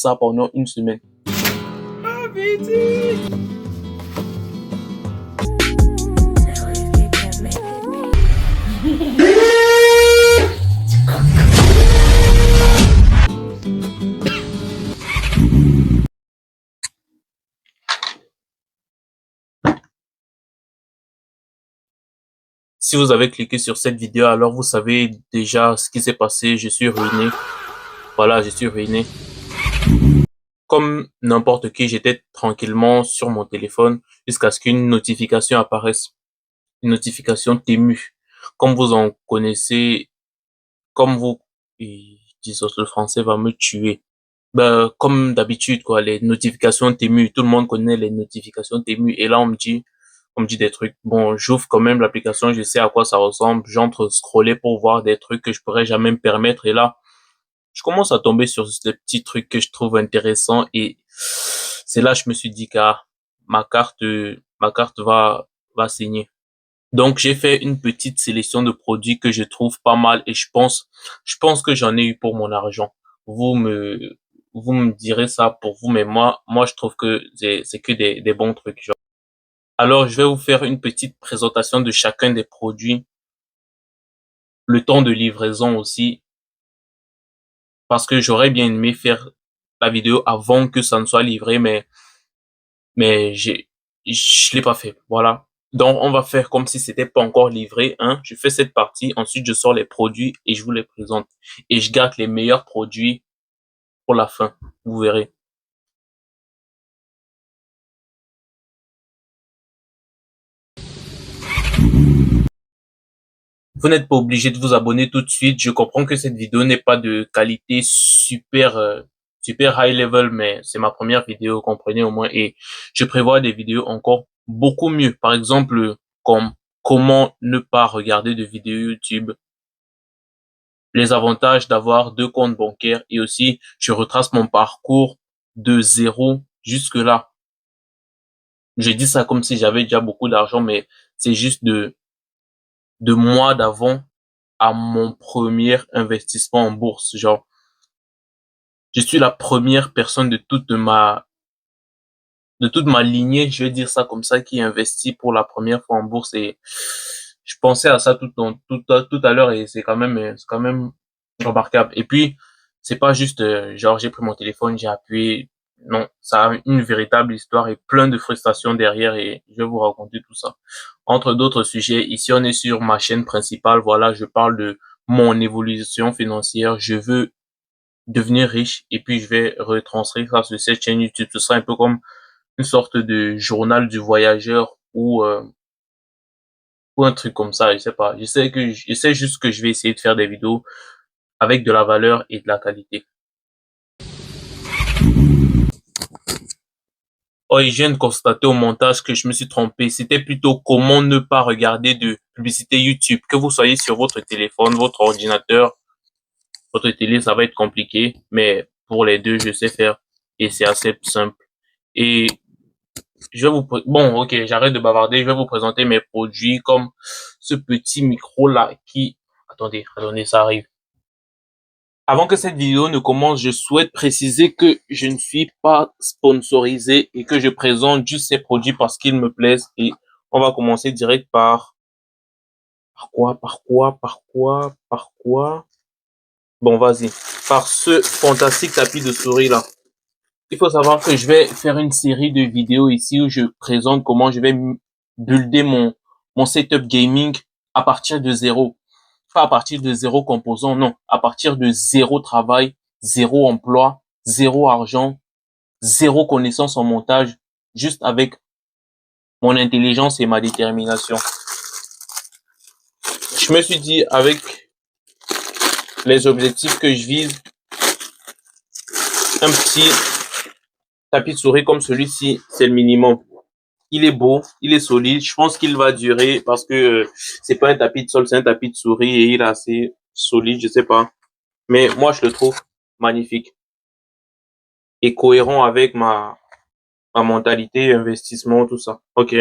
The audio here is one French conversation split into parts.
ça pendant une semaine. Si vous avez cliqué sur cette vidéo, alors vous savez déjà ce qui s'est passé. Je suis ruiné. Voilà, je suis ruiné. Comme n'importe qui, j'étais tranquillement sur mon téléphone jusqu'à ce qu'une notification apparaisse. Une notification Temu. Comme vous en connaissez, comme vous, disons, le français va me tuer. Ben, comme d'habitude, quoi, les notifications Temu, tout le monde connaît les notifications Temu. Et là, on me dit des trucs. Bon, j'ouvre quand même l'application, je sais à quoi ça ressemble. J'entre scroller pour voir des trucs que je pourrais jamais me permettre. Et là, je commence à tomber sur des petits trucs que je trouve intéressants. Et c'est là que je me suis dit qu'à ma carte va saigner. Donc, j'ai fait une petite sélection de produits que je trouve pas mal et je pense que j'en ai eu pour mon argent. Vous me, vous me direz ça pour vous, mais moi, je trouve que c'est que des bons trucs, genre. Alors, je vais vous faire une petite présentation de chacun des produits, le temps de livraison aussi, parce que j'aurais bien aimé faire la vidéo avant que ça ne soit livré, mais je l'ai pas fait. Voilà. Donc, on va faire comme si c'était pas encore livré, hein. Je fais cette partie, ensuite je sors les produits et je vous les présente. Et je garde les meilleurs produits pour la fin. Vous verrez. Vous n'êtes pas obligé de vous abonner tout de suite. Je comprends que cette vidéo n'est pas de qualité super high level, mais c'est ma première vidéo, comprenez au moins. Et je prévois des vidéos encore beaucoup mieux. Par exemple, comme comment ne pas regarder de vidéos YouTube, les avantages d'avoir deux comptes bancaires et aussi je retrace mon parcours de zéro jusque là. Je dis ça comme si j'avais déjà beaucoup d'argent, mais c'est juste de mois d'avant à mon premier investissement en bourse. Genre, je suis la première personne de toute ma lignée, je vais dire ça comme ça, qui investit pour la première fois en bourse et je pensais à ça tout à l'heure et c'est quand même remarquable. Et puis, c'est pas juste, genre, j'ai pris mon téléphone, j'ai appuyé. Non, ça a une véritable histoire et plein de frustrations derrière et je vais vous raconter tout ça. Entre d'autres sujets, ici on est sur ma chaîne principale. Voilà, je parle de mon évolution financière. Je veux devenir riche et puis je vais retranscrire ça sur cette chaîne YouTube. Ce sera un peu comme une sorte de journal du voyageur ou un truc comme ça, je sais pas. Je sais juste que je vais essayer de faire des vidéos avec de la valeur et de la qualité. Oh, et je viens de constater au montage que je me suis trompé. C'était plutôt comment ne pas regarder de publicité YouTube. Que vous soyez sur votre téléphone, votre ordinateur, votre télé, ça va être compliqué, mais pour les deux, je sais faire et c'est assez simple. Et bon, ok, j'arrête de bavarder, je vais vous présenter mes produits comme ce petit micro là attendez, ça arrive. Avant que cette vidéo ne commence, je souhaite préciser que je ne suis pas sponsorisé et que je présente juste ces produits parce qu'ils me plaisent et on va commencer direct par quoi? Bon, vas-y. Par ce fantastique tapis de souris là. Il faut savoir que je vais faire une série de vidéos ici où je présente comment je vais builder mon setup gaming à partir de zéro. Pas à partir de zéro composant, non. À partir de zéro travail, zéro emploi, zéro argent, zéro connaissance en montage, juste avec mon intelligence et ma détermination. Je me suis dit, avec les objectifs que je vise, un petit tapis de souris comme celui-ci, c'est le minimum. Il est beau, il est solide. Je pense qu'il va durer parce que c'est pas un tapis de sol, c'est un tapis de souris et il est assez solide, je sais pas. Mais moi, je le trouve magnifique et cohérent avec ma mentalité, investissement, tout ça. Ok.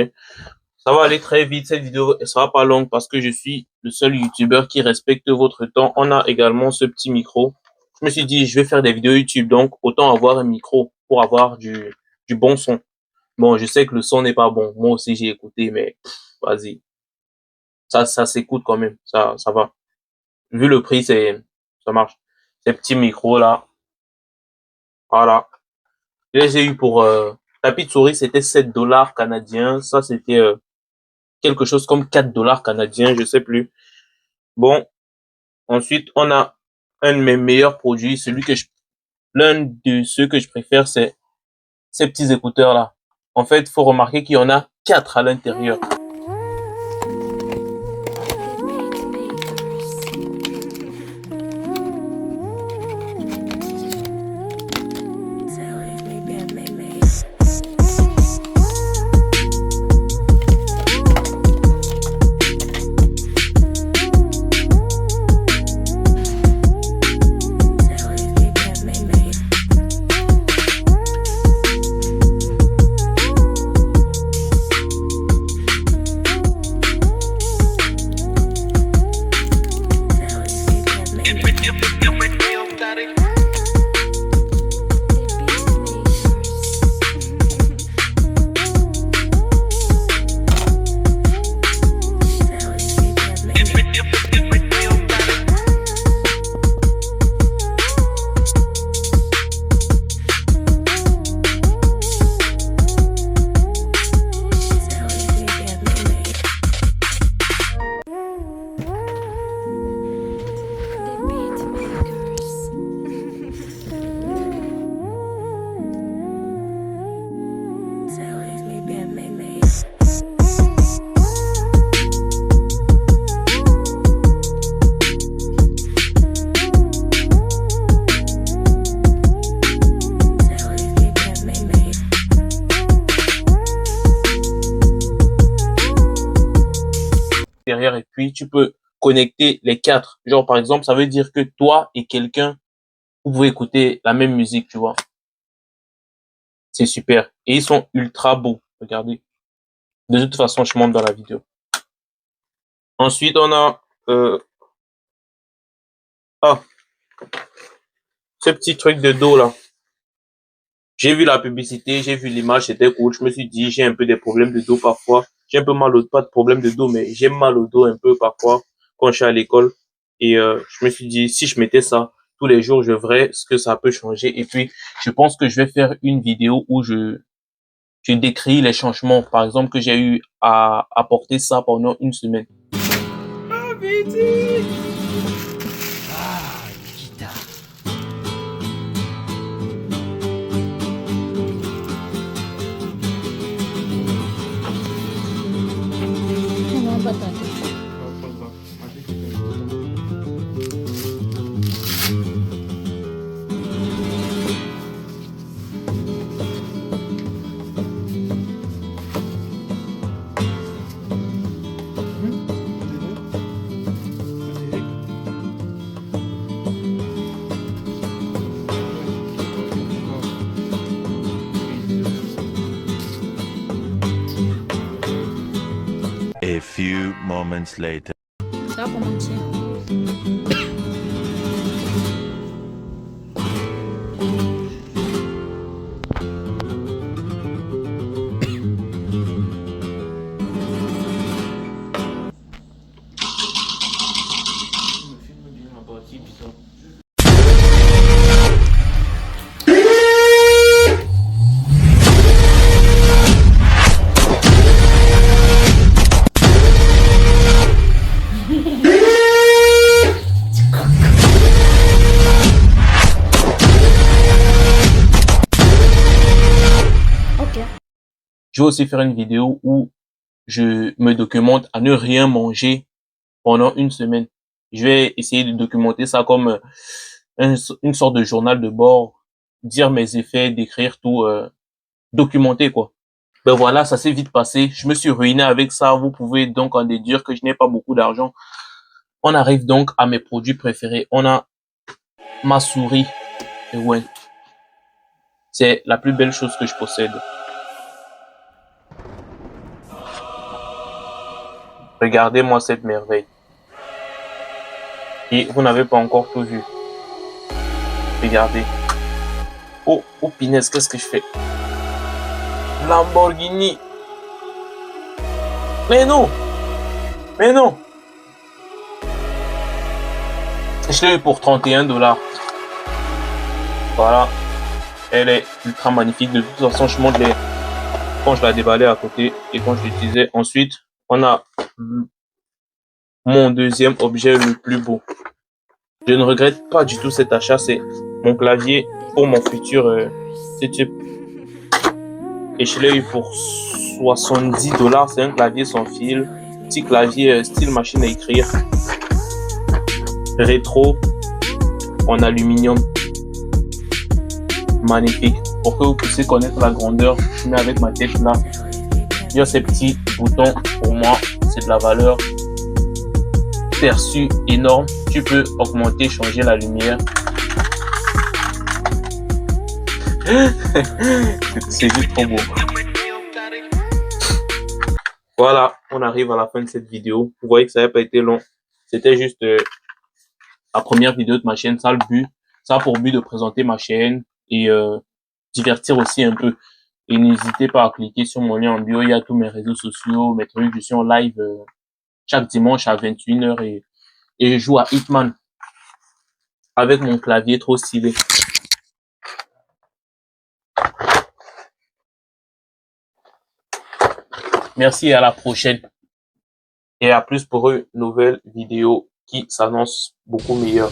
Ça va aller très vite. Cette vidéo, elle sera pas longue parce que je suis le seul YouTuber qui respecte votre temps. On a également ce petit micro Je me suis dit, je vais faire des vidéos YouTube, donc autant avoir un micro pour avoir du bon son. Bon, je sais que le son n'est pas bon. Moi aussi, j'ai écouté, mais vas-y. Ça s'écoute quand même. Ça va. Vu le prix, ça marche. Ces petits micros là, voilà. Je les ai eu pour tapis de souris, c'était 7 dollars canadiens. Ça, c'était quelque chose comme 4 dollars canadiens, je sais plus. Bon, ensuite, on a un de mes meilleurs produits, l'un de ceux que je préfère, c'est ces petits écouteurs là. En fait, faut remarquer qu'il y en a 4 à l'intérieur. Derrière et puis tu peux connecter les 4. Genre par exemple, ça veut dire que toi et quelqu'un, vous pouvez écouter la même musique, tu vois. C'est super. Et ils sont ultra beaux. Regardez. De toute façon, je montre dans la vidéo. Ensuite, on a ah, ce petit truc de dos là. J'ai vu la publicité, j'ai vu l'image, c'était cool. Je me suis dit, j'ai un peu des problèmes de dos parfois. J'ai un peu mal au dos, pas de problème de dos, mais j'ai mal au dos un peu parfois quand je suis à l'école. Et je me suis dit, si je mettais ça tous les jours, je verrais ce que ça peut changer. Et puis, je pense que je vais faire une vidéo où je décris les changements. Par exemple, que j'ai eu à apporter ça pendant une semaine. A few moments later. Ça va pour mentir. Je vais aussi faire une vidéo où je me documente à ne rien manger pendant une semaine. Je vais essayer de documenter ça comme une sorte de journal de bord, dire mes effets, décrire tout, documenter quoi. Ben voilà, ça s'est vite passé. Je me suis ruiné avec ça. Vous pouvez donc en déduire que je n'ai pas beaucoup d'argent. On arrive donc à mes produits préférés. On a ma souris. Et ouais, c'est la plus belle chose que je possède. Regardez-moi cette merveille. Et vous n'avez pas encore tout vu. Regardez. Oh, oh, punaise, qu'est-ce que je fais? Lamborghini. Mais non! Mais non! Je l'ai eu pour 31 $. Voilà. Elle est ultra magnifique. De toute façon, je montre les... quand je la déballais à côté et quand je l'utilisais. Ensuite, on a mon deuxième objet le plus beau. Je ne regrette pas du tout cet achat. C'est mon clavier pour mon futur setup. Et je l'ai eu pour 70 $. C'est un clavier sans fil. Petit clavier style machine à écrire. Rétro. En aluminium. Magnifique. Pour que vous puissiez connaître la grandeur, je mets avec ma tête là. Il y a ces petits boutons. Pour moi, c'est de la valeur perçue énorme. Tu peux augmenter, changer la lumière. C'est juste trop beau. Voilà, on arrive à la fin de cette vidéo. Vous voyez que ça n'a pas été long. C'était juste la première vidéo de ma chaîne. Ça a pour but de présenter ma chaîne et divertir aussi un peu. Et n'hésitez pas à cliquer sur mon lien en bio. Il y a tous mes réseaux sociaux, mes trucs. Je suis en live chaque dimanche à 21 h et je joue à Hitman avec mon clavier trop stylé. Merci et à la prochaine. Et à plus pour une nouvelle vidéo qui s'annonce beaucoup meilleure.